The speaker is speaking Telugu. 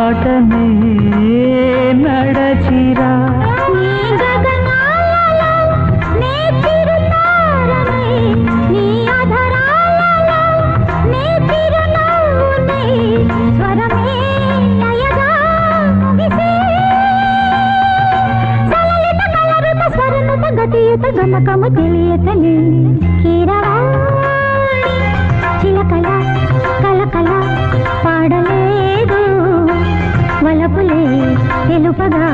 బాటనే నడచిరా గమకము తెలియతని కీరవాణి చిలకల కలకల పాడలేదు వలపులే తెలుపగా